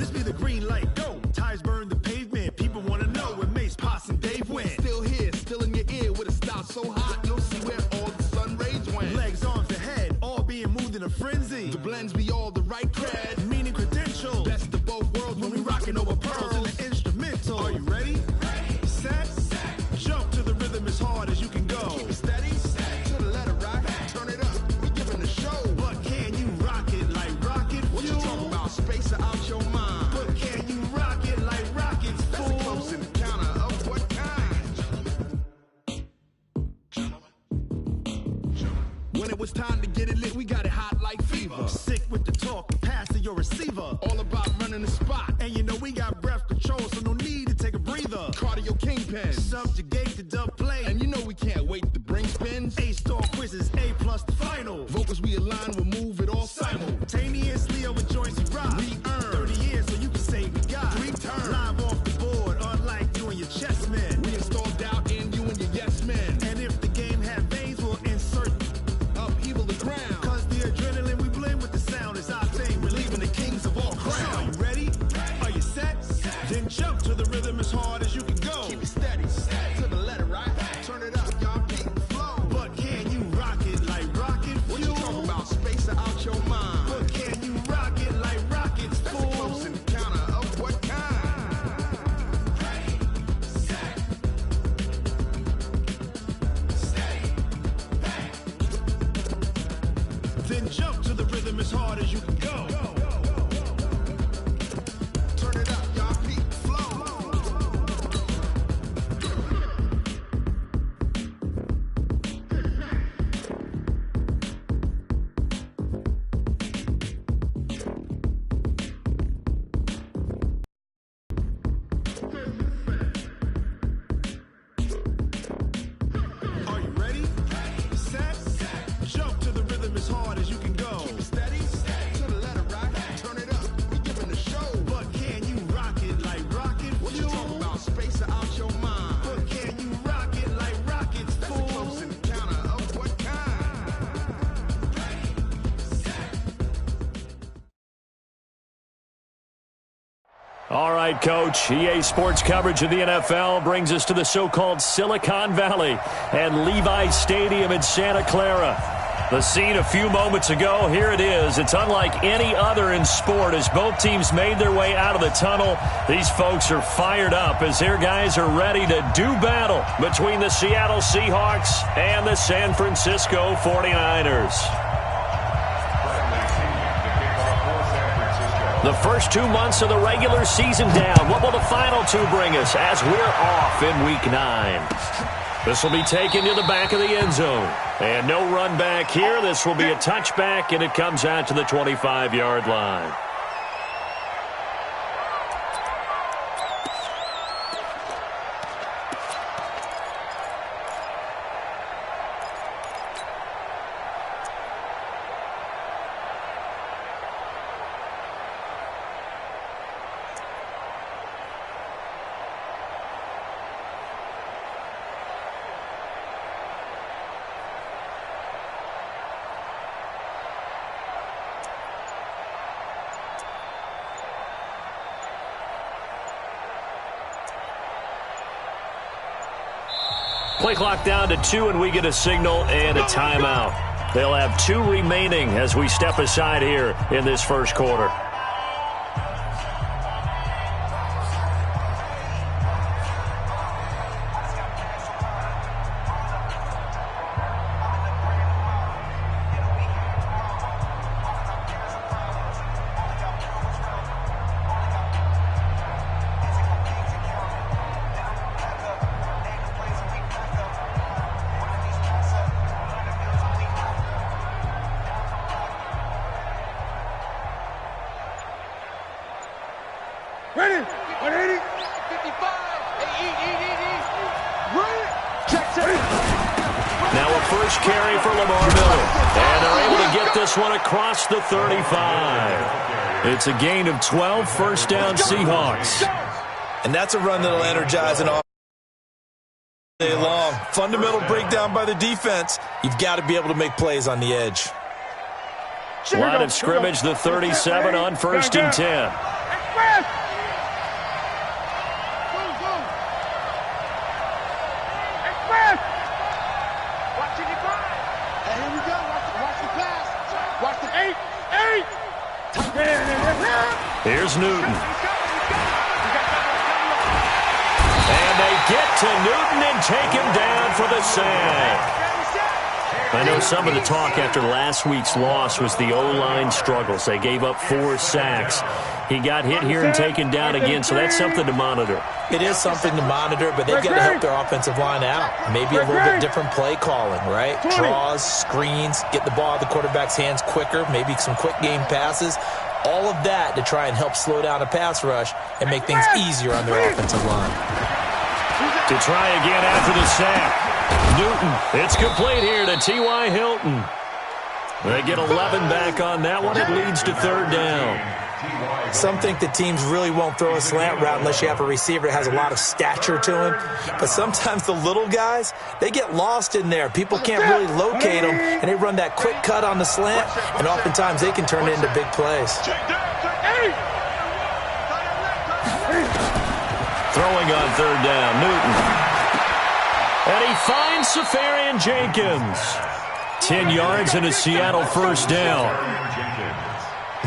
This be the green light, go. Tires burn the pavement. People want to know when Mace, Potts, and Dave win. Still here, still in your ear with a style so hot, you'll see where all the sun rays went. Legs, arms, and head, all being moved in a frenzy. The blends be all the right cred. Meaning credentials. Best of both worlds When we rockin' over pearls in the instrumental. Are you ready? Set. Jump to the rhythm as hard as you can go. Keep it steady, to the letter right. Turn it up, we giving the show. But can you rock it like rocket fuel? What you talking about? Space out your mind. But can you rock it like rockets, That's fool? a close encounter of what kind? When it was time to get it lit, we got it hot like fever. Sick with the talk, pass to your receiver. All about running the spot. And you know we got breath control, so no need to take a breather. Cardio kingpin. Subjugate the dub play. And you know we can't wait to bring spins. A-star quizzes, A+ the final. Vocals we align, we'll move it all Simultaneously over joints we rock. We earn 30 years so you can say we got 3 turns. live off the board, unlike you and your chess men. We install doubt in you and your yes men. And if the game had veins, we'll insert Upheaval the ground. Cause the adrenaline we blend with the sound is our thing. Relieving the kings of all crowns. So are you ready? Are you set? Then jump to the rhythm as hard as you can go. Keep it steady, to the letter right. Turn it up, y'all keep the flow. But can you rock it like rocket fuel? What you talking about? Space out your mind. But can you rock it like rockets, That's a fool? close encounter of what kind? Then jump to the rhythm as hard as you can go. Turn it up, y'all keep the flow. Are you ready? Set. Jump to the rhythm as hard as you can go. Steady, to the letter right. Turn it up, we giving the show. But can you rock it like rocket What you fuel? talking about? Space out your mind. But can you rock it like rockets, That's a fool? close encounter of what kind? All right, Coach. EA Sports coverage of the NFL brings us to the so-called Silicon Valley and Levi Stadium in Santa Clara. The scene a few moments ago, here it is. It's unlike any other in sport as both teams made their way out of the tunnel. These folks are fired up as their guys are ready to do battle between the Seattle Seahawks and the San Francisco 49ers. The first 2 months of the regular season down. What will the final 2 bring us as we're off in Week 9? This will be taken to the back of the end zone. And no run back here. This will be a touchback, and it comes out to the 25-yard line. Play clock down to 2, and we get a signal and a timeout. They'll have 2 remaining as we step aside here in this first quarter. Ready? 180. 55. Now a first carry for Lamar Miller. And they're able to get this one across the 35. It's a gain of 12, first down Seahawks. And that's a run that'll energize an offense all day long. Fundamental breakdown by the defense. You've got to be able to make plays on the edge. Line of scrimmage, the 37 on 1st and 10. Express! Go! Express! Watch it, and here we go. Watch the pass. Watch the 8. Here's Newton. And they get to Newton and take him down for the sack. I know some of the talk after last week's loss was the O-line struggles. They gave up 4 sacks. He got hit here and taken down again, so that's something to monitor. It is something to monitor, but they've got to help their offensive line out. Maybe a little bit different play calling, right? Draws, screens, get the ball out of the quarterback's hands quicker, maybe some quick game passes. All of that to try and help slow down a pass rush and make things easier on their offensive line. To try again after the sack. Newton, it's complete here to T.Y. Hilton. They get 11 back on that one. It leads to 3rd down. Some think the teams really won't throw a slant route unless you have a receiver that has a lot of stature to him. But sometimes the little guys, they get lost in there. People can't really locate them, and they run that quick cut on the slant, and oftentimes they can turn it into big plays. Throwing on 3rd down, Newton. And he finds Safarian Jenkins. 10 yards and a Seattle 1st down.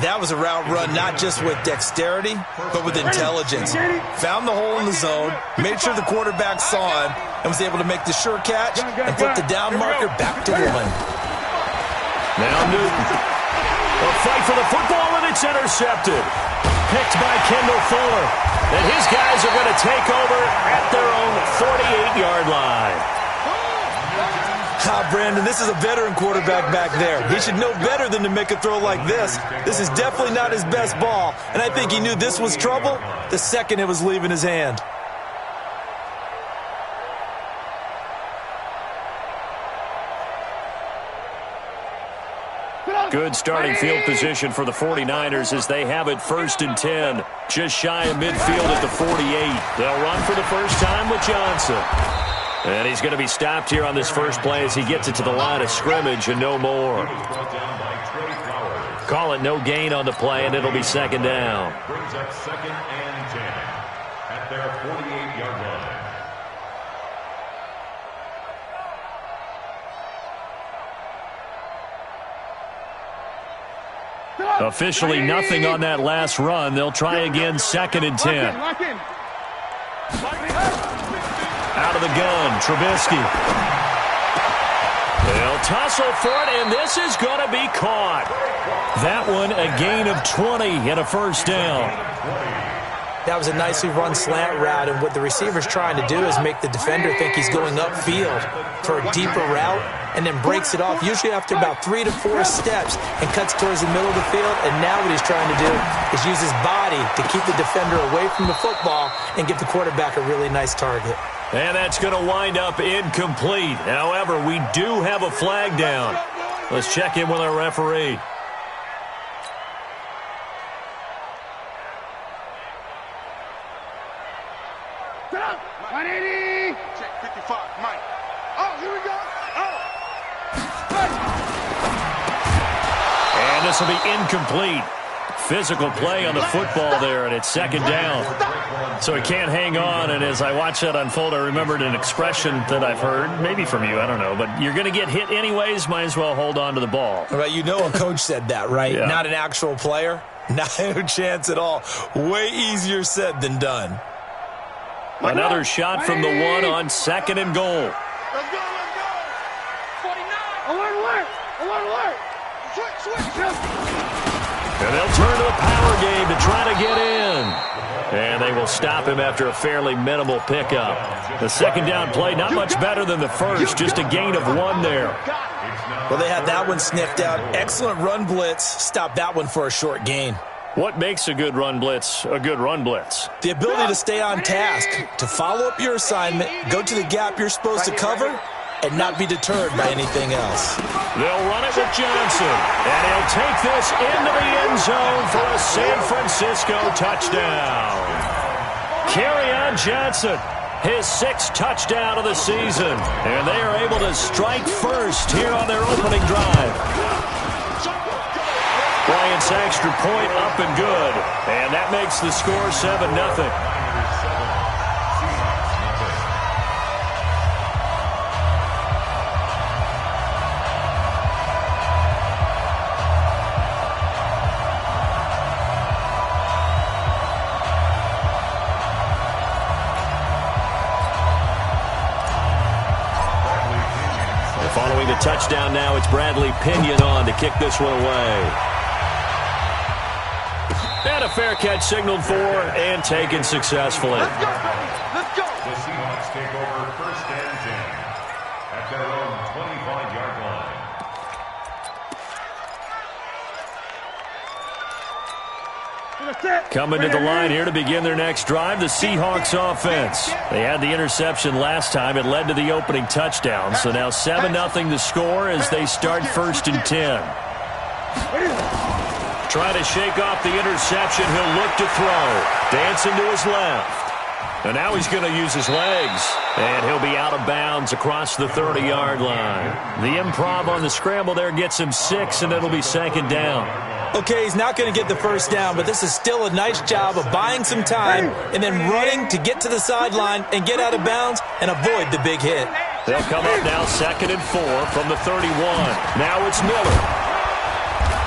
That was a route run not just with dexterity, but with intelligence. Found the hole in the zone, made sure the quarterback saw him, and was able to make the sure catch and flip the down marker back to 1. Now Newton. A fight for the football, and it's intercepted. Picked by Kendall Fuller. And his guys are going to take over at their own 48-yard line. Brandon, this is a veteran quarterback back there. He should know better than to make a throw like this. This is definitely not his best ball, and I think he knew this was trouble the second it was leaving his hand. Good starting field position for the 49ers as they have it 1st and 10. Just shy of midfield at the 48. They'll run for the first time with Johnson. And he's going to be stopped here on this first play as he gets it to the line of scrimmage and no more. Call it no gain on the play, and it'll be 2nd down. Brings up 2nd and 10 at their 48-yard line. Officially nothing on that last run. They'll try again 2nd and 10. Out of the gun, Trubisky. They'll tussle for it, and this is going to be caught. That one a gain of 20 and a 1st down. That was a nicely run slant route, and what the receiver's trying to do is make the defender think he's going upfield for a deeper route and then breaks it off, usually after about 3 to 4 steps, and cuts towards the middle of the field. And now what he's trying to do is use his body to keep the defender away from the football and give the quarterback a really nice target. And that's going to wind up incomplete. However, we do have a flag down. Let's check in with our referee. Check 55, Mike. Oh, here we go. And this will be incomplete. Physical play on the football there, and it's 2nd down. So he can't hang on, and as I watched that unfold, I remembered an expression that I've heard, maybe from you, I don't know, but you're going to get hit anyways, might as well hold on to the ball. Right, you know a coach said that, right? Yeah. Not an actual player. Not a chance at all. Way easier said than done. Another shot from the 1 on 2nd and goal. Let's go. 49. Alert. Switch. And they'll turn to the power game to try to get in. And they will stop him after a fairly minimal pickup. The 2nd down play, not much better than the first, just a gain of 1 there. Well, they had that one sniffed out. Excellent run blitz. Stop that one for a short gain. What makes a good run blitz a good run blitz? The ability to stay on task, to follow up your assignment, go to the gap you're supposed to cover, and not be deterred by anything else. They'll run it with Johnson, and he'll take this into the end zone for a San Francisco touchdown. Kerryon Johnson, his 6th touchdown of the season, and they are able to strike first here on their opening drive. Bryant's extra point up and good. And that makes the score 7-0. Following the touchdown now, it's Bradley Pinion on to kick this one away. And a fair catch signaled for and taken successfully. Let's go, baby. Let's go. The Seahawks take over 1st and 10 at their own 25-yard line. Coming to the line here to begin their next drive, the Seahawks offense. They had the interception last time. It led to the opening touchdown. So now 7-0 the score as they start 1st and 10. Trying to shake off the interception. He'll look to throw. Dancing to his left. And now he's going to use his legs. And he'll be out of bounds across the 30-yard line. The improv on the scramble there gets him 6, and it'll be 2nd down. Okay, he's not going to get the first down, but this is still a nice job of buying some time and then running to get to the sideline and get out of bounds and avoid the big hit. They'll come up now 2nd and 4 from the 31. Now it's Miller.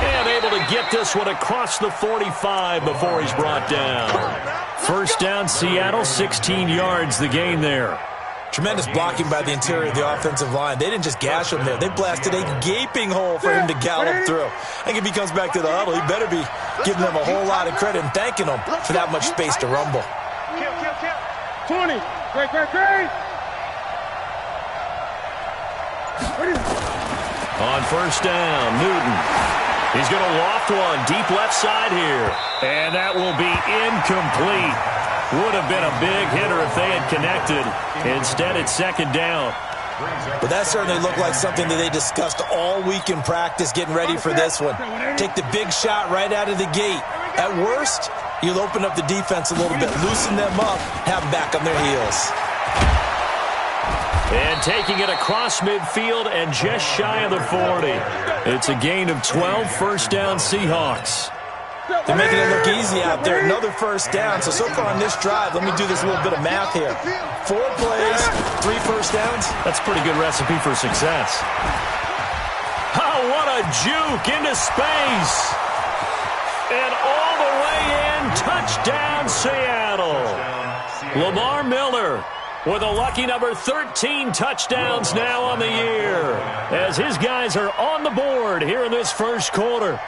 And able to get this one across the 45 before he's brought down. 1st down, Seattle, 16 yards the gain there. Tremendous blocking by the interior of the offensive line. They didn't just gash him there. They blasted a gaping hole for him to gallop through. I think if he comes back to the huddle, he better be giving them a whole lot of credit and thanking them for that much space to rumble. 20. Great. On 1st down, Newton. He's going to loft one deep left side here. And that will be incomplete. Would have been a big hitter if they had connected. Instead, it's 2nd down. But that certainly looked like something that they discussed all week in practice, getting ready for this one. Take the big shot right out of the gate. At worst, you'll open up the defense a little bit, loosen them up, have them back on their heels. And taking it across midfield and just shy of the 40. It's a gain of 12, 1st down Seahawks. They're making it look easy out there. Another 1st down. So far on this drive, let me do this little bit of math here. 4 plays, 3 1st downs. That's a pretty good recipe for success. Oh, what a juke into space. And all the way in, touchdown Seattle. Lamar Miller with a lucky number 13 touchdowns now on the year as his guys are on the board here in this 1st quarter.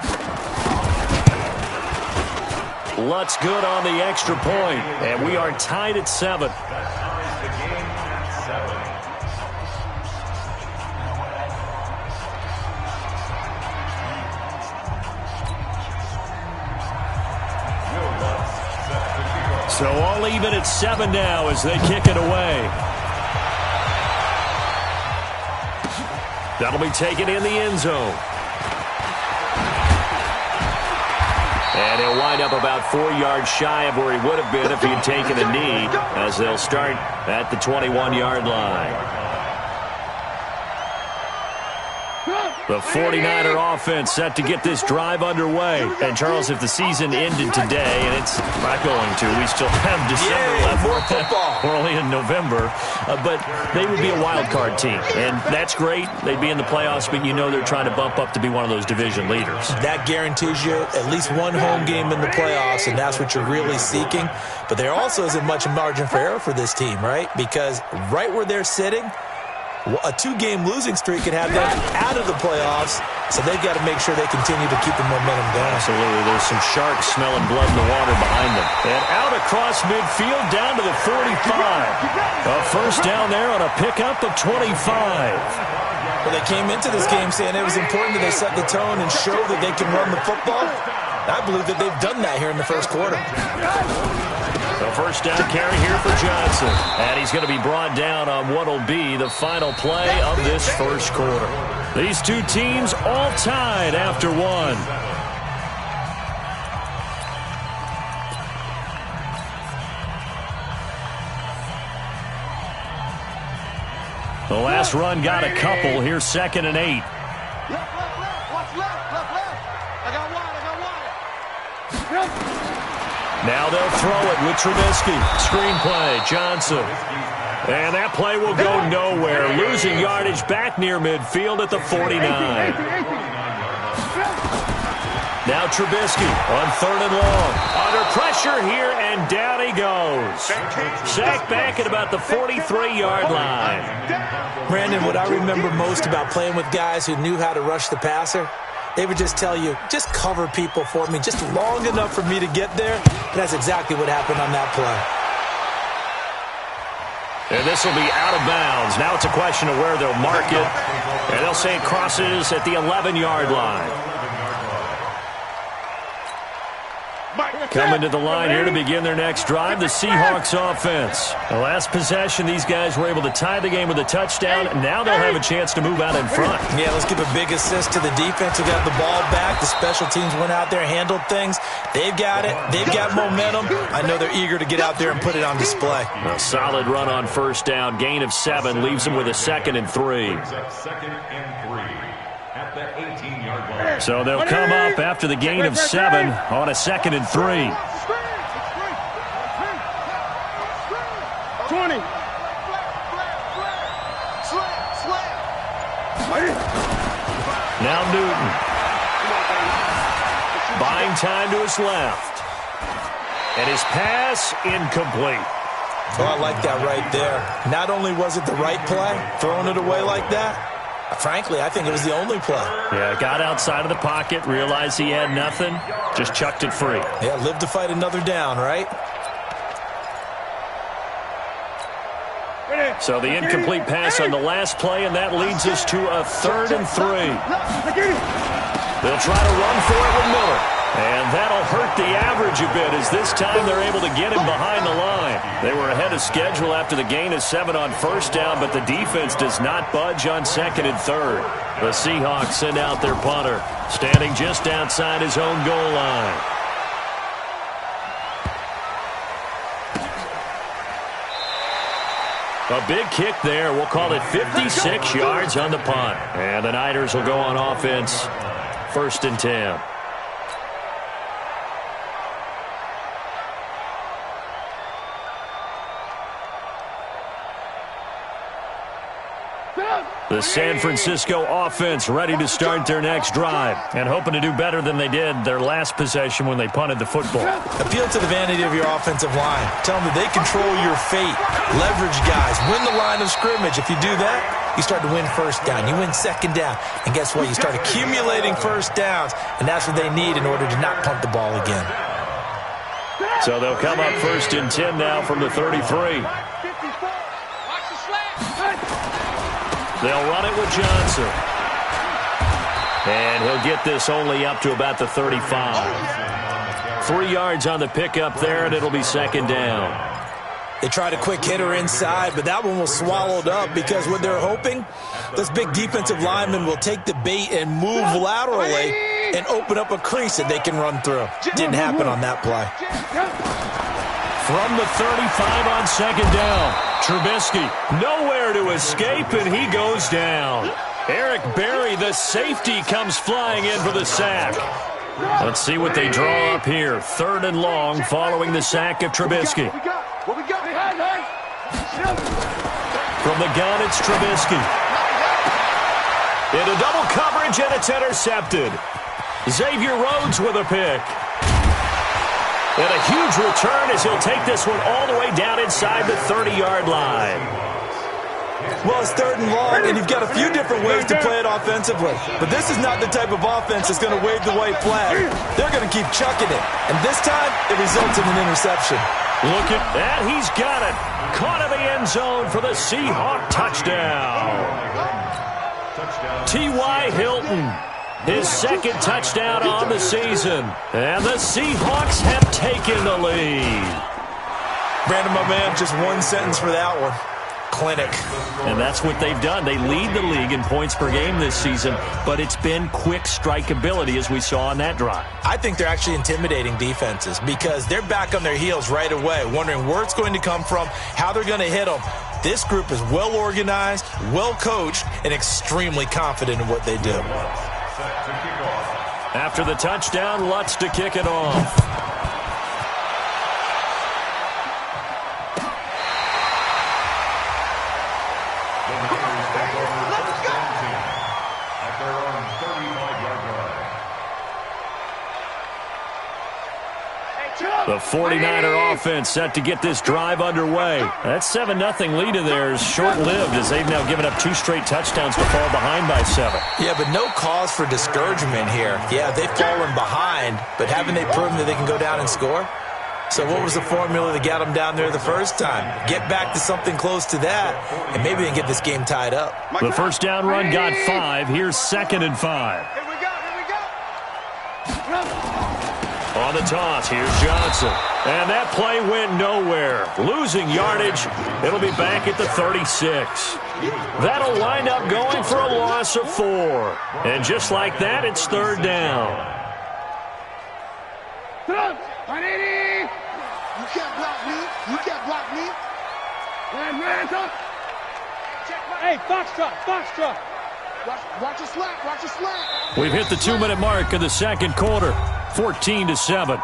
Lutz good on the extra point, and we are tied at 7. So all even at 7 now as they kick it away. That'll be taken in the end zone. And he'll wind up about 4 yards shy of where he would have been if he had taken a knee, as they'll start at the 21-yard line. The 49er offense set to get this drive underway. And, Charles, if the season ended today, and it's not going to, we still have December left. More football. We're only in November. But they would be a wild card team. And that's great. They'd be in the playoffs, but you know they're trying to bump up to be one of those division leaders. That guarantees you at least one home game in the playoffs, and that's what you're really seeking. But there also isn't much margin for error for this team, right? Because right where they're sitting, a 2-game losing streak could have them out of the playoffs, so they've got to make sure they continue to keep the momentum going. Absolutely. There's some sharks smelling blood in the water behind them. And out across midfield down to the 45. A 1st down there on a pickup of 25. Well, they came into this game saying it was important that they set the tone and show that they can run the football. I believe that they've done that here in the 1st quarter. The 1st down carry here for Johnson. And he's going to be brought down on what will be the final play of this 1st quarter. These two teams all tied after 1. The last run got a couple. Here's 2nd and 8. Left. Watch left. I got wide. Now they'll throw it with Trubisky. Screenplay, Johnson. And that play will go nowhere. Losing yardage back near midfield at the 49. Now Trubisky on 3rd and long. Under pressure here, and down he goes. Sacked back at about the 43-yard line. Brandon, what I remember most about playing with guys who knew how to rush the passer, they would just tell you, just cover people for me, just long enough for me to get there. And that's exactly what happened on that play. And this will be out of bounds. Now it's a question of where they'll mark it. And they'll say it crosses at the 11-yard line. Coming to the line here to begin their next drive, the Seahawks offense. The last possession, these guys were able to tie the game with a touchdown. Now they'll have a chance to move out in front. Yeah, let's give a big assist to the defense who got the ball back. The special teams went out there, handled things. They've got it. They've got momentum. I know they're eager to get out there and put it on display. A solid run on 1st down. Gain of 7 leaves them with a 2nd and 3. So they'll come up after the gain of 7 on a 2nd and 3. 20. Now Newton. Buying time to his left. And his pass incomplete. Oh, I like that right there. Not only was it the right play, throwing it away like that, frankly, I think it was the only play. Yeah, got outside of the pocket, realized he had nothing, just chucked it free. Yeah, live to fight another down, right? So the incomplete pass on the last play, and that leads us to a 3rd and 3. They'll try to run for it with Miller. And that'll hurt the average a bit, as this time they're able to get him behind the line. They were ahead of schedule after the gain of 7 on 1st down, but the defense does not budge on 2nd and 3rd. The Seahawks send out their punter, standing just outside his own goal line. A big kick there. We'll call it 56 yards on the punt. And the Niners will go on offense. 1st and 10. The San Francisco offense ready to start their next drive and hoping to do better than they did their last possession when they punted the football. Appeal to the vanity of your offensive line. Tell them that they control your fate. Leverage guys. Win the line of scrimmage. If you do that, you start to win 1st down. You win 2nd down. And guess what? You start accumulating 1st downs, and that's what they need in order to not punt the ball again. So they'll come up 1st and 10 now from the 33. They'll run it with Johnson. And he'll get this only up to about the 35. 3 yards on the pickup there, and it'll be 2nd down. They tried a quick hitter inside, but that one was swallowed up because what they're hoping, this big defensive lineman will take the bait and move laterally and open up a crease that they can run through. Didn't happen on that play. From the 35 on 2nd down, Trubisky nowhere to escape, and he goes down. Eric Berry, the safety, comes flying in for the sack. Let's see what they draw up here. 3rd and long following the sack of Trubisky. From the gun, it's Trubisky. Into double coverage, and it's intercepted. Xavier Rhodes with a pick. And a huge return as he'll take this one all the way down inside the 30-yard line. Well, it's 3rd and long, and you've got a few different ways to play it offensively. But this is not the type of offense that's going to wave the white flag. They're going to keep chucking it. And this time, it results in an interception. Look at that. He's got it. Caught in the end zone for the Seahawk touchdown. T.Y. Hilton. His 2nd touchdown on the season. And the Seahawks have taken the lead. Brandon, my man, just one sentence for that one. Clinic. And that's what they've done. They lead the league in points per game this season, but it's been quick strikeability as we saw on that drive. I think they're actually intimidating defenses because they're back on their heels right away, wondering where it's going to come from, how they're going to hit them. This group is well organized, well coached, and extremely confident in what they do. After the touchdown, Lutz to kick it off. The 49er offense set to get this drive underway. That 7-0 lead of theirs short-lived as they've now given up 2 straight touchdowns to fall behind by 7. Yeah, but no cause for discouragement here. Yeah, they've fallen behind, but haven't they proven that they can go down and score? So what was the formula that got them down there the first time? Get back to something close to that, and maybe they can get this game tied up. The first down run got 5. Here's 2nd and 5. Here we go. On the toss, here's Johnson. And that play went nowhere. Losing yardage. It'll be back at the 36. That'll wind up going for a loss of 4. And just like that, it's 3rd down. 180. You can't block me. You can't block me. Hey, Foxtrot. Watch your slack. Watch your slack. We've hit the 2-minute mark of the second quarter. 14-7.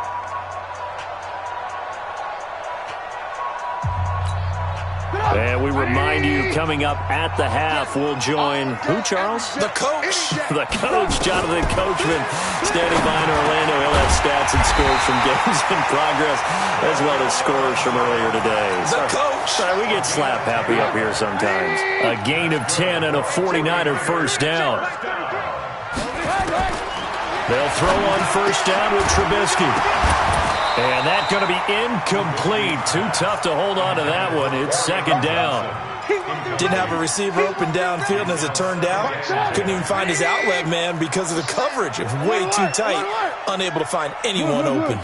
And we remind you, coming up at the half, we'll join who, Charles? The coach. The coach, Jonathan Coachman, standing by in Orlando. He'll have stats and scores from games in progress, as well as scores from earlier today. The coach. Sorry, we get slap happy up here sometimes. A gain of 10 and a 49er first down. They'll throw on first down with Trubisky. And that's going to be incomplete. Too tough to hold on to that one. It's 2nd down. Didn't have a receiver open downfield, and as it turned out, couldn't even find his outlet man because of the coverage. It was way too tight, unable to find anyone open.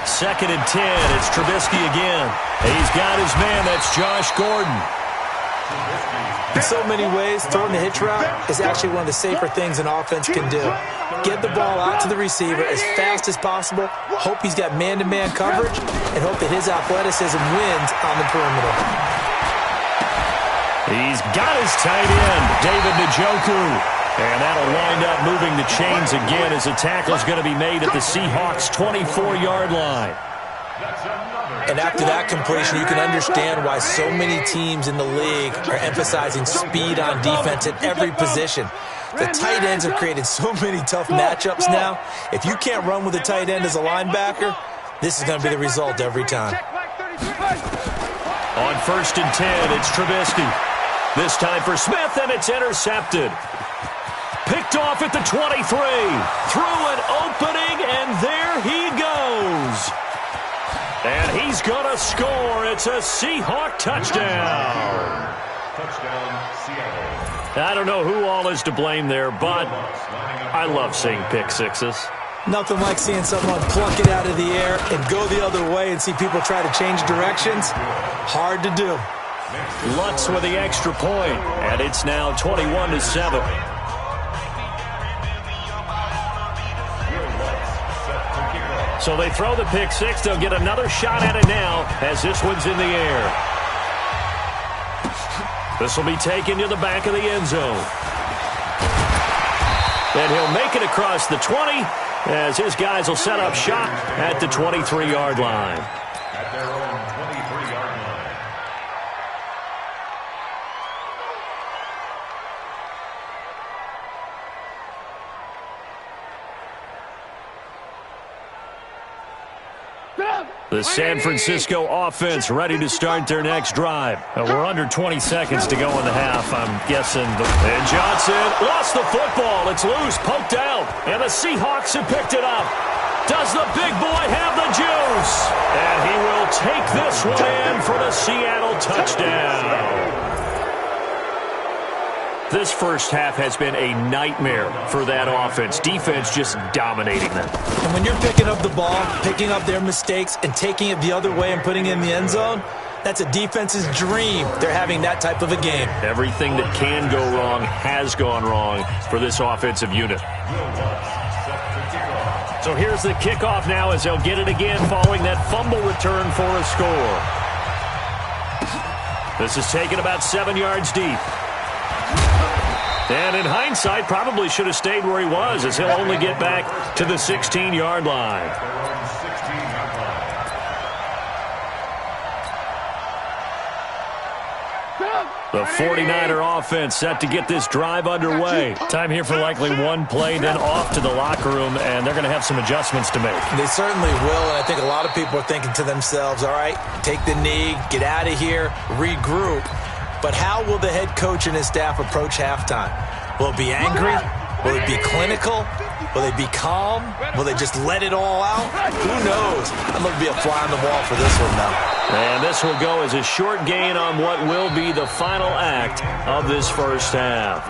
2nd and 10. It's Trubisky again. He's got his man. That's Josh Gordon. In so many ways, throwing the hitch route is actually one of the safer things an offense can do. Get the ball out to the receiver as fast as possible, hope he's got man-to-man coverage, and hope that his athleticism wins on the perimeter. He's got his tight end, David Njoku. And that'll wind up moving the chains again as a tackle's going to be made at the Seahawks' 24-yard line. And after that completion, you can understand why so many teams in the league are emphasizing speed on defense at every position. The tight ends have created so many tough matchups now. If you can't run with a tight end as a linebacker, this is going to be the result every time. On 1st and 10, it's Trubisky. This time for Smith, and it's intercepted. Picked off at the 23. Through an opening, and there he goes. And he's going to score. It's a Seahawk touchdown. Touchdown, Seattle. I don't know who all is to blame there, but I love seeing pick sixes. Nothing like seeing someone pluck it out of the air and go the other way and see people try to change directions. Hard to do. Lutz with the extra point, and it's now 21-7. So they throw the pick six. They'll get another shot at it now as this one's in the air. This will be taken to the back of the end zone. And he'll make it across the 20 as his guys will set up shop at the 23-yard line. At their own 23-yard line. The San Francisco offense ready to start their next drive. We're under 20 seconds to go in the half, I'm guessing. And Johnson lost the football. It's loose, poked out, and the Seahawks have picked it up. Does the big boy have the juice? And he will take this one in for the Seattle touchdown. This first half has been a nightmare for that offense. Defense just dominating them. And when you're picking up the ball, picking up their mistakes, and taking it the other way and putting it in the end zone, that's a defense's dream. They're having that type of a game. Everything that can go wrong has gone wrong for this offensive unit. So here's the kickoff now as they'll get it again following that fumble return for a score. This is taken about 7 yards deep. And in hindsight, probably should have stayed where he was as he'll only get back to the 16-yard line. The 49er offense set to get this drive underway. Time here for likely one play, then off to the locker room, and they're going to have some adjustments to make. They certainly will, and I think a lot of people are thinking to themselves, all right, take the knee, get out of here, regroup. But how will the head coach and his staff approach halftime? Will it be angry? Will it be clinical? Will they be calm? Will they just let it all out? Who knows? I'd love to be a fly on the wall for this one, though. And this will go as a short gain on what will be the final act of this first half.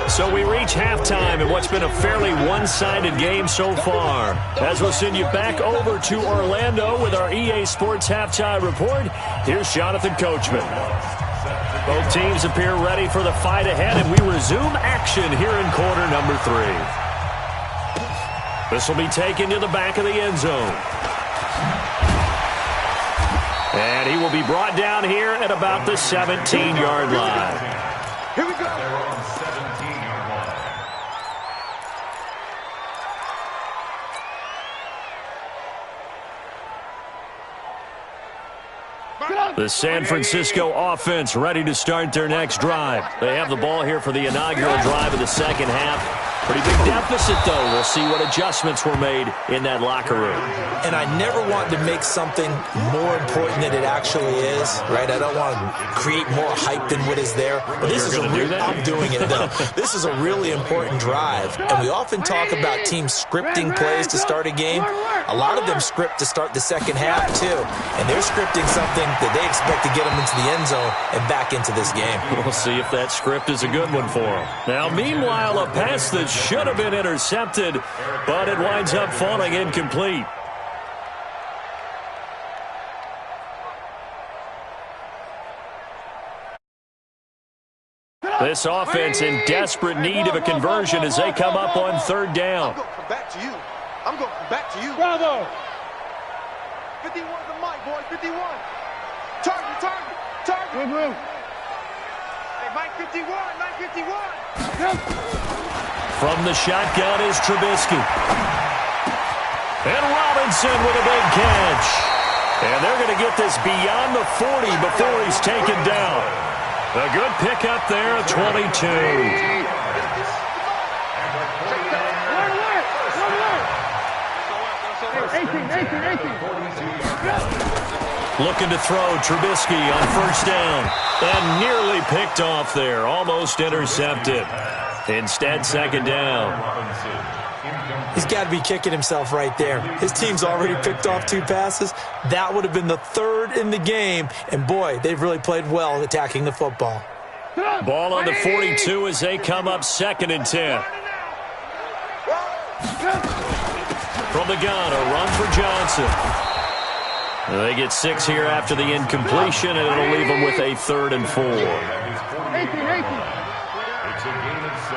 So we reach halftime in what's been a fairly one-sided game so far. As we'll send you back over to Orlando with our EA Sports Halftime Report, here's Jonathan Coachman. Both teams appear ready for the fight ahead, and we resume action here in quarter number 3. This will be taken to the back of the end zone. And he will be brought down here at about the 17-yard line. Here we go. They're on 17-yard line. The San Francisco offense ready to start their next drive. They have the ball here for the inaugural drive of the second half. Pretty big deficit, though. We'll see what adjustments were made in that locker room. And I never want to make something more important than it actually is, right? I don't want to create more hype than what is there. But this is I'm doing it, though. This is a really important drive. And we often talk about teams scripting plays to start a game. A lot of them script to start the second half, too. And they're scripting something that they expect to get them into the end zone and back into this game. We'll see if that script is a good one for them. Now, meanwhile, a pass that should have been intercepted, but it winds up falling incomplete. This offense in desperate need of a conversion as they come up on third down. I'm going to come back to you. I'm going to come back to you. Bravo! 51 the mic, boy. 51. Target. Good move. Hey, Mike 51. Mike 51. From the shotgun is Trubisky. And Robinson with a big catch. And they're going to get this beyond the 40 before he's taken down. A good pickup there at 22. Looking to throw Trubisky on first down. And nearly picked off there. Almost intercepted. Instead, second down. He's got to be kicking himself right there. His team's already picked off 2 passes. That would have been the 3rd in the game. And, boy, they've really played well attacking the football. Ball on the 42 as they come up 2nd and 10. From the gun, a run for Johnson. They get 6 here after the incompletion, and it'll leave them with a 3rd and 4. It's a gain of 6.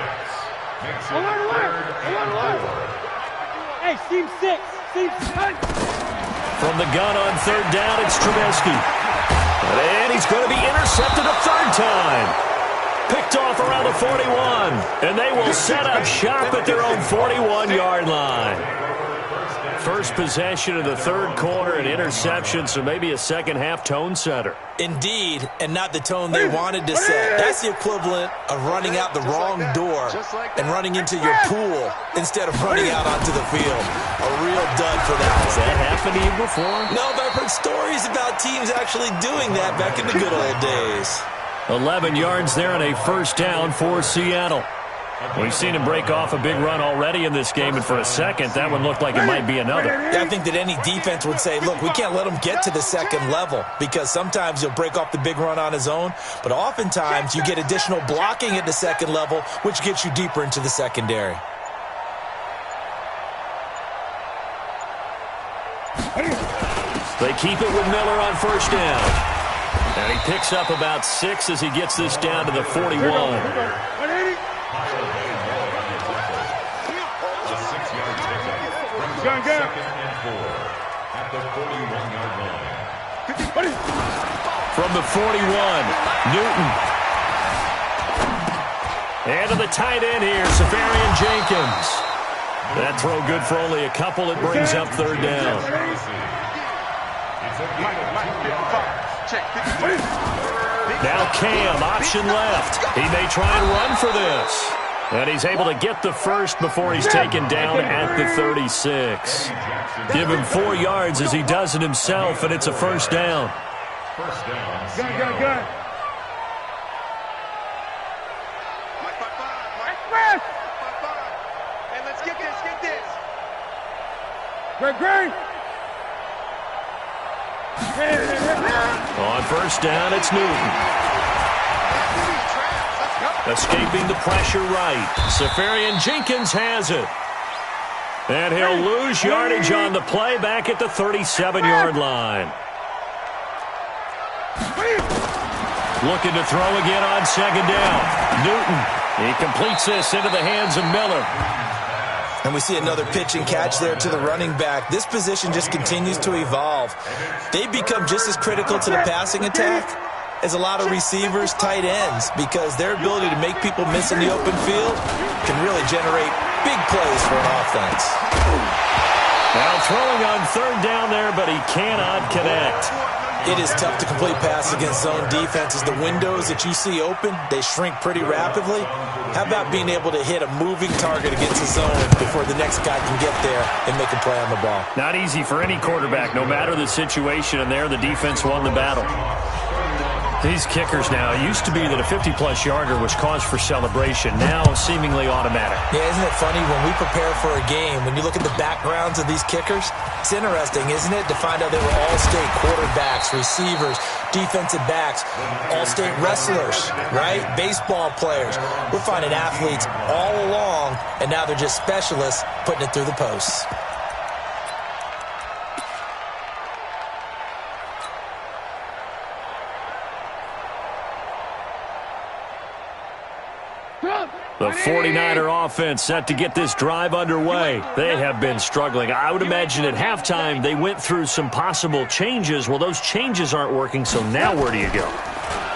Makes it Alert. 3rd and 4. Hey, team 6. Team 6. From the gun on 3rd down, it's Trubisky. And he's going to be intercepted a 3rd time. Picked off around the 41. And they will set up shop at their own 41-yard line. First possession of the 3rd quarter, an interception, so maybe a second-half tone setter. Indeed, and not the tone they wanted to set. That's the equivalent of running out the wrong door and running into your pool instead of running out onto the field. A real dud for that. Has that happened to you before? No, but I've heard stories about teams actually doing that back in the good old days. 11 yards there and a first down for Seattle. We've seen him break off a big run already in this game, and for a second, that one looked like it might be another. Yeah, I think that any defense would say, look, we can't let him get to the second level because sometimes he'll break off the big run on his own, but oftentimes you get additional blocking at the second level, which gets you deeper into the secondary. They keep it with Miller on first down. And he picks up about 6 as he gets this down to the 41. Second and 4 at the 41-yard line. From the 41, Newton. And to the tight end here, Safarian Jenkins. That throw good for only a couple. It brings up 3rd down. It's a gain of 2 yards. Check. Now Cam, option left. He may try and run for this. And he's able to get the first before he's taken down at the 36. Give him 4 yards as he does it himself, and it's a first down. First down. Good. Hey, let's get this. Great. On first down, it's Newton. Escaping the pressure right. Safarian Jenkins has it. And he'll lose yardage on the play back at the 37-yard line. Looking to throw again on second down. Newton, he completes this into the hands of Miller. And we see another pitch and catch there to the running back. This position just continues to evolve. They become just as critical to the passing attack as a lot of receivers, tight ends, because their ability to make people miss in the open field can really generate big plays for an offense. Now throwing on third down there, but he cannot connect. It is tough to complete pass against zone defenses. The windows that you see open, they shrink pretty rapidly. How about being able to hit a moving target against the zone before the next guy can get there and make a play on the ball? Not easy for any quarterback, no matter the situation, and there the defense won the battle. These kickers now, it used to be that a 50-plus yarder was cause for celebration, now seemingly automatic. Yeah, isn't it funny when we prepare for a game, when you look at the backgrounds of these kickers, it's interesting, isn't it, to find out they were all-state quarterbacks, receivers, defensive backs, all-state wrestlers, right? Baseball players. We're finding athletes all along, and now they're just specialists putting it through the posts. The 49er offense set to get this drive underway. They have been struggling. I would imagine at halftime they went through some possible changes. Well, those changes aren't working, so now where do you go?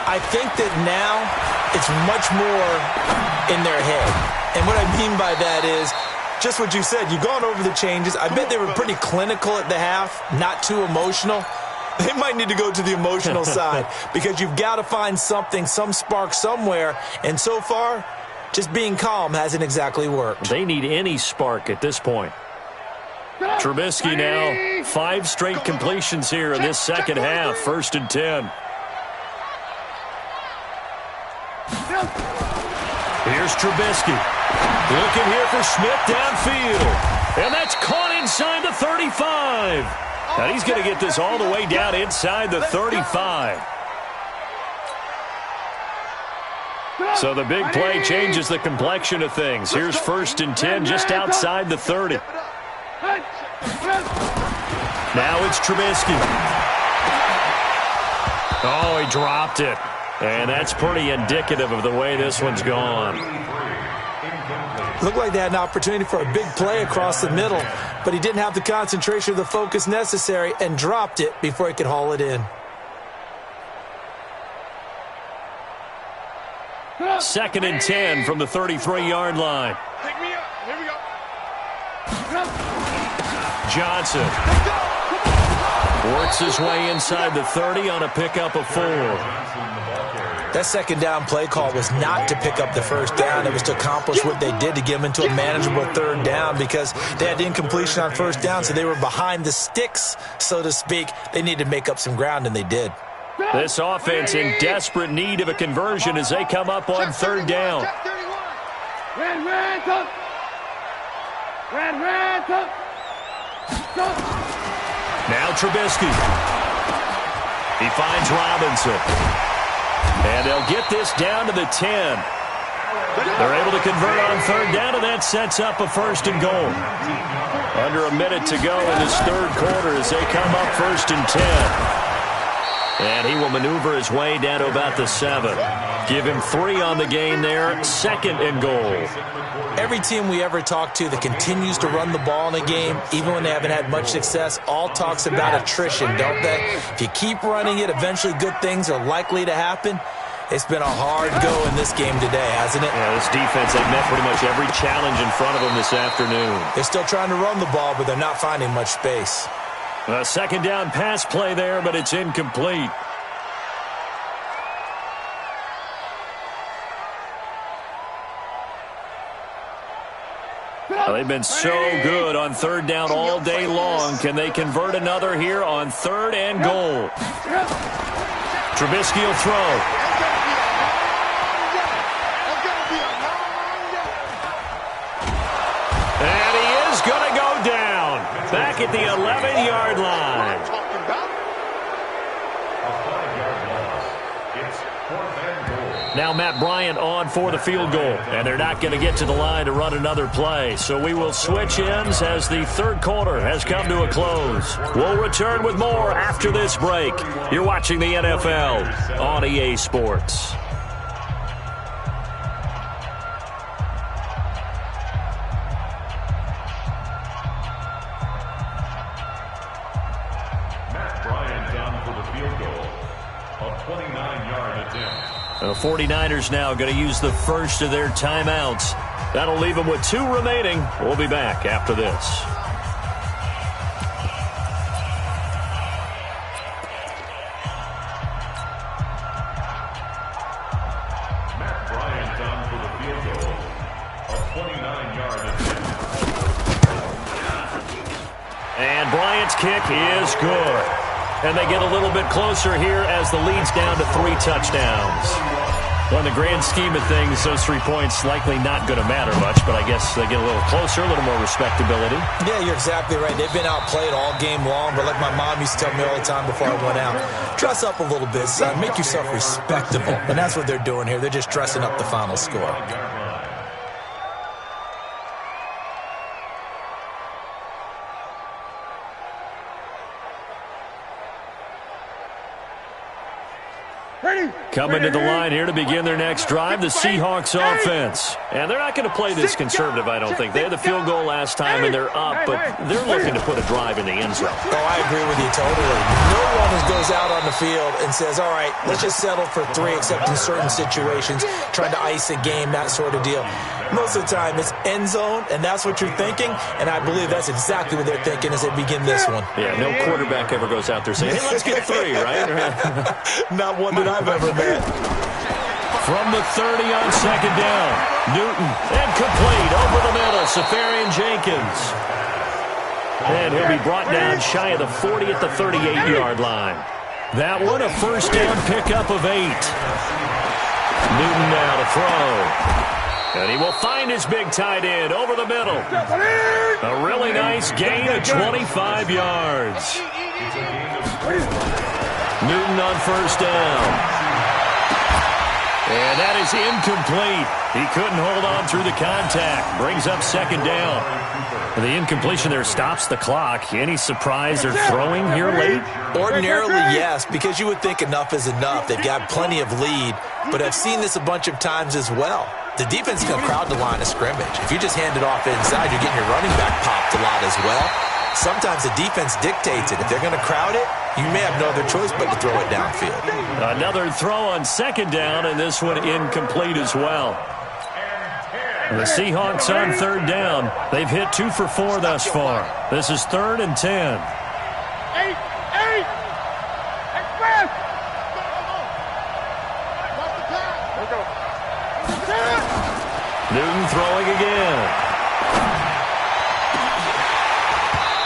I think that now it's much more in their head. And what I mean by that is just what you said. You've gone over the changes. I bet they were pretty clinical at the half, not too emotional. They might need to go to the emotional side because you've got to find something, some spark somewhere. And so far, just being calm hasn't exactly worked. They need any spark at this point. Trubisky now, 5 straight completions here in this second half. 1st and 10. Here's Trubisky. Looking here for Smith downfield. And that's caught inside the 35. And he's going to get this all the way down inside the 35. So the big play changes the complexion of things. Here's 1st and 10 just outside the 30. Now it's Trubisky. Oh, he dropped it. And that's pretty indicative of the way this one's gone. Looked like they had an opportunity for a big play across the middle, but he didn't have the concentration or the focus necessary and dropped it before he could haul it in. 2nd and 10 from the 33-yard line. Pick me up. Here we go. Johnson works his way inside the 30 on a pickup of 4. That second down play call was not to pick up the first down. It was to accomplish what they did to get them into a manageable 3rd down because they had incompletion on 1st down, so they were behind the sticks, so to speak. They needed to make up some ground, and they did. This offense in desperate need of a conversion as they come up on 3rd down. Red, up. Red, up. Now Trubisky. He finds Robinson. And they'll get this down to the 10. They're able to convert on 3rd down, and that sets up a 1st and goal. Under a minute to go in this 3rd quarter as they come up 1st and 10. And he will maneuver his way down to about the 7. Give him 3 on the game there. 2nd and goal. Every team we ever talk to that continues to run the ball in a game, even when they haven't had much success, all talks about attrition, don't they? If you keep running it, eventually good things are likely to happen. It's been a hard go in this game today, hasn't it? Yeah, this defense, they've met pretty much every challenge in front of them this afternoon. They're still trying to run the ball, but they're not finding much space. A 2nd down pass play there, but it's incomplete. Well, they've been so good on third down all day long. Can they convert another here on 3rd and goal? Trubisky will throw. And he is going to go down. Back at the 11-yard line. Now Matt Bryant on for the field goal. And they're not going to get to the line to run another play. So we will switch ends as the third quarter has come to a close. We'll return with more after this break. You're watching the NFL on EA Sports. The 49ers now going to use the first of their timeouts. That'll leave them with 2 remaining. We'll be back after this. Matt Bryant on for the field goal. A 29-yard attempt. And Bryant's kick is good. And they get a little bit closer here as the lead's down to 3 touchdowns. Well, in the grand scheme of things, those 3 points likely not going to matter much, but I guess they get a little closer, a little more respectability. Yeah, you're exactly right. They've been outplayed all game long, but like my mom used to tell me all the time before I went out, dress up a little bit, son. Make yourself respectable. And that's what they're doing here. They're just dressing up the final score. Coming to the line here to begin their next drive, the Seahawks offense. And they're not going to play this conservative, I don't think. They had the field goal last time, and they're up, but they're looking to put a drive in the end zone. Oh, I agree with you totally. No one goes out on the field and says, all right, let's just settle for 3, except in certain situations, trying to ice a game, that sort of deal. Most of the time, it's end zone, and that's what you're thinking, and I believe that's exactly what they're thinking as they begin this one. Yeah, no quarterback ever goes out there saying, hey, let's get 3, right? Not one that I've ever met. From the 30 on second down, Newton, and complete over the middle, Safarian Jenkins. And he'll be brought down shy of the 40 at the 38-yard line. That one, a first down pickup of 8. Newton now to throw. And he will find his big tight end over the middle. A really nice gain of 25 yards. Newton on first down. And that is incomplete. He couldn't hold on through the contact. Brings up second down. The incompletion there stops the clock. Any surprise they're throwing here late? Ordinarily, yes, because you would think enough is enough. They've got plenty of lead, but I've seen this a bunch of times as well. The defense can crowd the line of scrimmage. If you just hand it off inside, you're getting your running back popped a lot as well. Sometimes the defense dictates it. If they're going to crowd it, you may have no other choice but to throw it downfield. Another throw on second down, and this one incomplete as well. The Seahawks on third down. They've hit 2 for 4 thus far. This is 3rd and 10. 8. Express. Newton throwing again.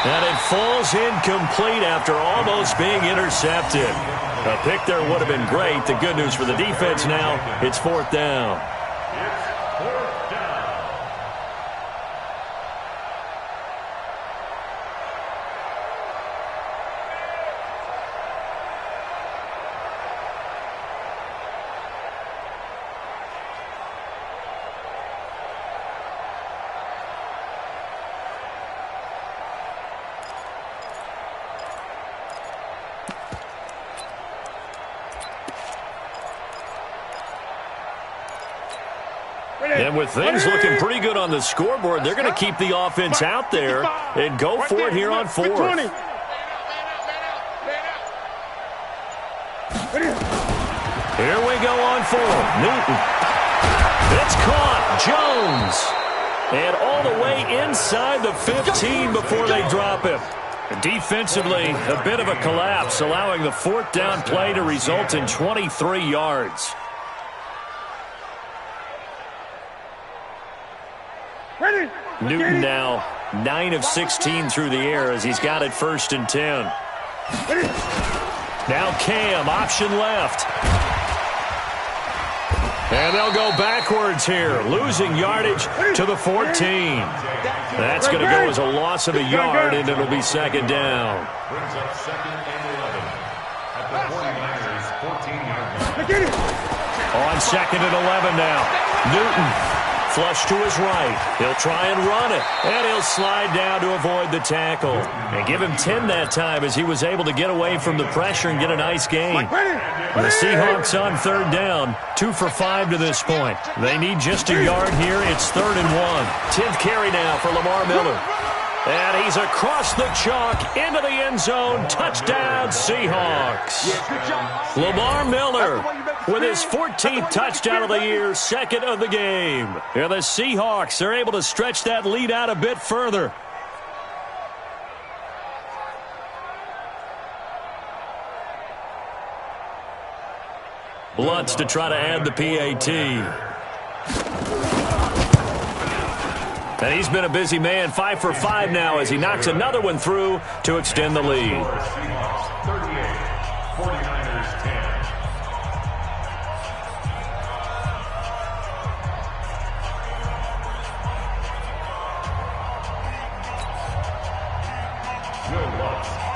And it falls incomplete after almost being intercepted. A pick there would have been great. The good news for the defense now, it's 4th down. And with things looking pretty good on the scoreboard, they're going to keep the offense out there and go for it here on 4th. Here we go on 4th. Newton. It's caught. Jones. And all the way inside the 15 before they drop him. Defensively, a bit of a collapse, allowing the 4th down play to result in 23 yards. Newton now 9 of 16 through the air as he's got it 1st and 10. Now Cam, option left. And they'll go backwards here, losing yardage to the 14. That's going to go as a loss of a yard, and it'll be 2nd down. Brings up 2nd and 11 at the 49ers' 14-yard line. On 2nd and 11 now. Newton. Flush to his right. He'll try and run it. And he'll slide down to avoid the tackle. And give him 10 that time as he was able to get away from the pressure and get a nice gain. The Seahawks on 3rd down. 2 for 5 to this point. They need just a yard here. It's 3rd and 1. 10th carry now for Lamar Miller. And he's across the chalk into the end zone. Touchdown, Seahawks. Lamar Miller with his 14th touchdown of the year, 2nd of the game. And the Seahawks are able to stretch that lead out a bit further. Lutz to try to add the PAT. And he's been a busy man, 5 for 5 now as he knocks another one through to extend the lead. Seahawks 38, 49ers 10.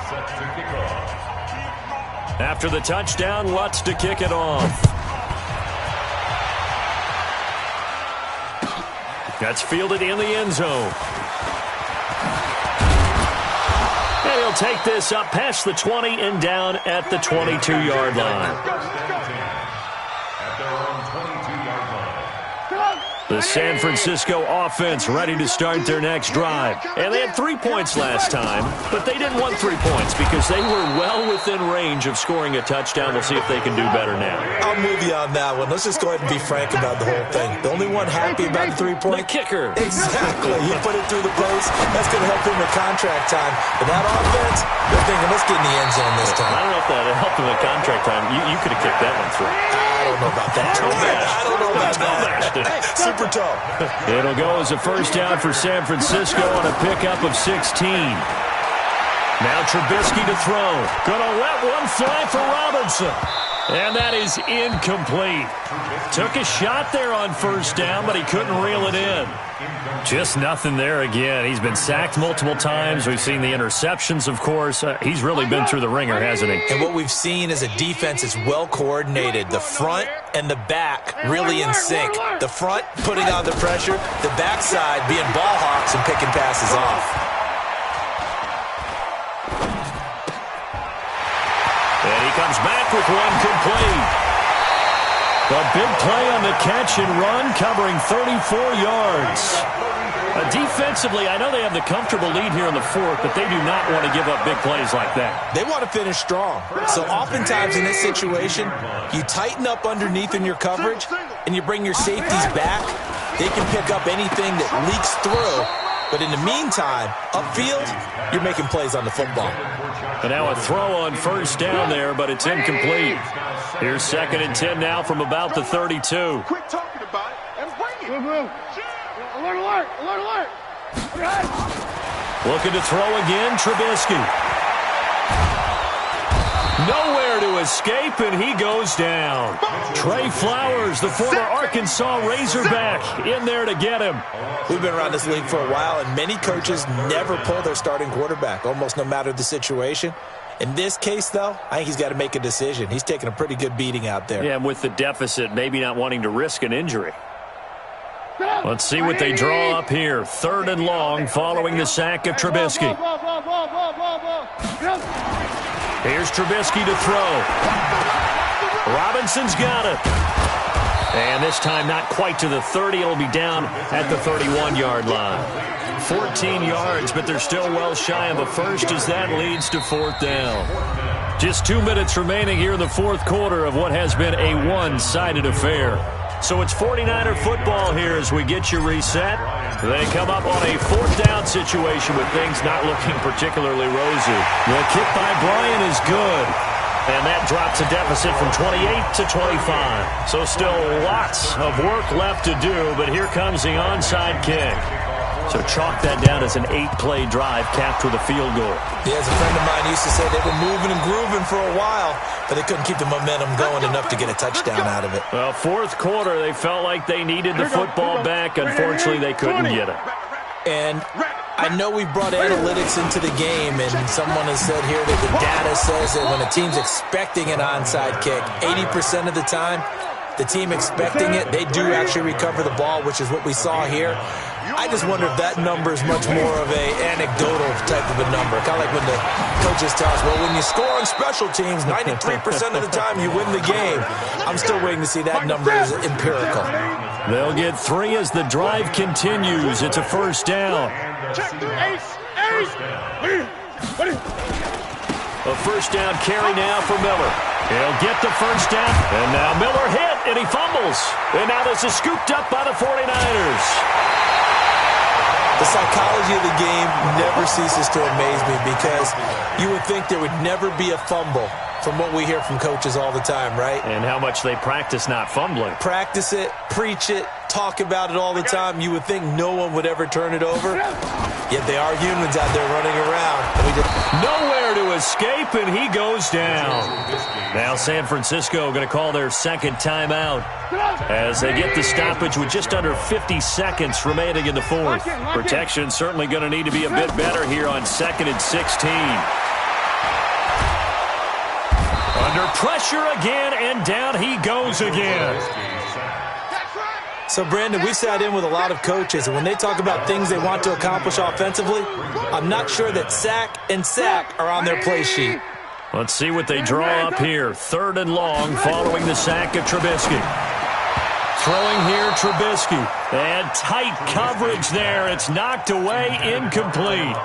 Set to kick off. After the touchdown, Lutz to kick it off. That's fielded in the end zone. And he'll take this up past the 20 and down at the 22-yard line. At their own 22-yard line. The San Francisco offense ready to start their next drive. And they had 3 points last time, but they didn't want 3 points because they were well within range of scoring a touchdown. We'll see if they can do better now. I'll move you on that one. Let's just go ahead and be frank about the whole thing. The only one happy about the 3-point? The kicker. Exactly. He put it through the post. That's going to help him with contract time. But that offense, they're thinking, let's get in the end zone this time. I don't know if that helped him with contract time. You could have kicked that one through. I don't know about that. I don't know about that. Super tough. It'll go as a 1st down for San Francisco on a pickup of 16. Now Trubisky to throw. Gonna let one fly for Robinson. And that is incomplete. Took a shot there on 1st down, but he couldn't reel it in. Just nothing there again. He's been sacked multiple times. We've seen the interceptions, of course. He's really been through the ringer, hasn't he? And what we've seen is a defense that's well coordinated. The front and the back really in sync. The front putting on the pressure. The backside being ball hawks and picking passes off. And he comes back with one complete. A big play on the catch and run, covering 34 yards. Defensively, I know they have the comfortable lead here in the 4th, but they do not want to give up big plays like that. They want to finish strong. So oftentimes in this situation, you tighten up underneath in your coverage, and you bring your safeties back. They can pick up anything that leaks through. But in the meantime, upfield, you're making plays on the football. And now a throw on 1st down there, but it's incomplete. Here's 2nd and 10 now from about the 32. Quit talking about it and bring it. Move. Alert, alert, alert, alert. Okay. Looking to throw again, Trubisky. Nowhere to escape, and he goes down. Trey Flowers, the former Arkansas Razorback, in there to get him. We've been around this league for a while, and many coaches never pull their starting quarterback, almost no matter the situation. In this case, though, I think he's got to make a decision. He's taking a pretty good beating out there. Yeah, and with the deficit, maybe not wanting to risk an injury. Let's see what they draw up here. 3rd and long following the sack of Trubisky. Here's Trubisky to throw. Robinson's got it. And this time not quite to the 30. It'll be down at the 31-yard line. 14 yards, but they're still well shy of a first as that leads to 4th down. Just 2 minutes remaining here in the 4th quarter of what has been a one-sided affair. So it's 49er football here as we get you reset. They come up on a 4th down situation with things not looking particularly rosy. The kick by Bryant is good. And that drops a deficit from 28 to 25. So still lots of work left to do, but here comes the onside kick. So chalk that down as an 8-play drive capped with a field goal. Yeah, as a friend of mine used to say, they were moving and grooving for a while, but they couldn't keep the momentum going enough to get a touchdown out of it. Well, fourth quarter, they felt like they needed the football back. Unfortunately, they couldn't get it. And I know we brought analytics into the game, and someone has said here that the data says that when a team's expecting an onside kick, 80% of the time, the team expecting it, they do actually recover the ball, which is what we saw here. I just wonder if that number is much more of an anecdotal type of a number. Kind of like when the coaches tell us, well, when you score on special teams, 93% of the time you win the game. I'm still waiting to see that number is empirical. They'll get 3 as the drive continues. It's a first down. A first down carry now for Miller. He'll get the first down. And now Miller hit, and he fumbles. And now this is scooped up by the 49ers. The psychology of the game never ceases to amaze me because you would think there would never be a fumble from what we hear from coaches all the time, right? And how much they practice not fumbling. Practice it, preach it, talk about it all the time. You would think no one would ever turn it over. Yet they are humans out there running around. Nowhere to escape, and he goes down. Now San Francisco going to call their second timeout as they get the stoppage with just under 50 seconds remaining in the fourth. Protection certainly going to need to be a bit better here on 2nd and 16. Under pressure again, and down he goes again. So, Brandon, we've sat in with a lot of coaches, and when they talk about things they want to accomplish offensively, I'm not sure that sack and sack are on their play sheet. Let's see what they draw up here. 3rd and long following the sack of Trubisky. Throwing here, Trubisky. And tight coverage there. It's knocked away, incomplete.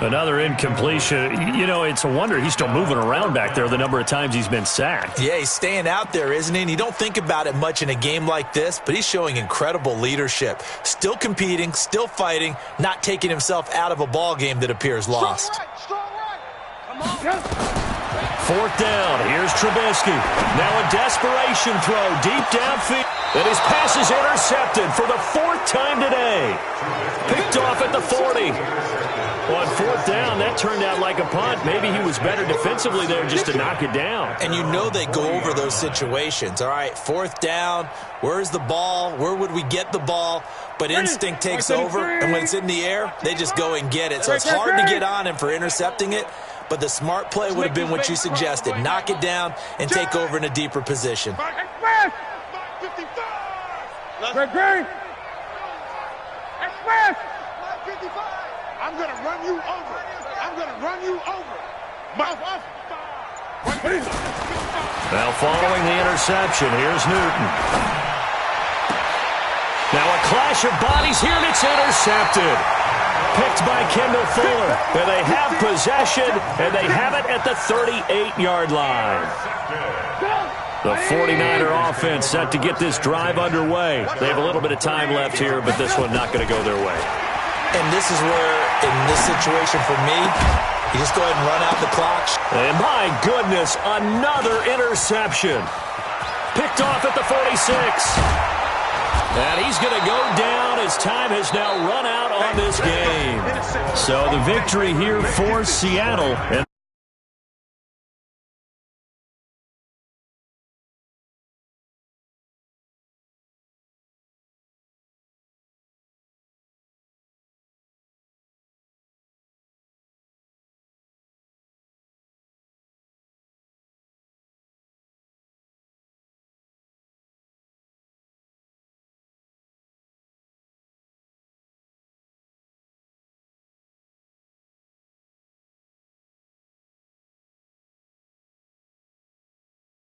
Another incompletion. You know, it's a wonder he's still moving around back there the number of times he's been sacked. Yeah, he's staying out there, isn't he? And you don't think about it much in a game like this, but he's showing incredible leadership. Still competing, still fighting, not taking himself out of a ball game that appears lost. Come on. 4th down. Here's Trubisky. Now a desperation throw deep downfield. And his pass is intercepted for the 4th time today. Picked off at the 40. On 4th down, that turned out like a punt. Maybe he was better defensively there just to knock it down. And you know they go over those situations. All right, 4th down. Where's the ball? Where would we get the ball? But instinct takes over, and when it's in the air, they just go and get it. So it's hard to get on him for intercepting it. But the smart play would have been what you suggested. Knock it down and take over in a deeper position. Greg! Express! I'm going to run you over. I'm going to run you over. Now following the interception, here's Newton. Now a clash of bodies here, and it's intercepted. Picked by Kendall Fuller. And they have possession, and they have it at the 38-yard line. The 49er offense set to get this drive underway. They have a little bit of time left here, but this one not going to go their way. And this is where, in this situation for me, you just go ahead and run out the clock. And my goodness, another interception. Picked off at the 46. And he's going to go down as time has now run out on this game. So the victory here for Seattle.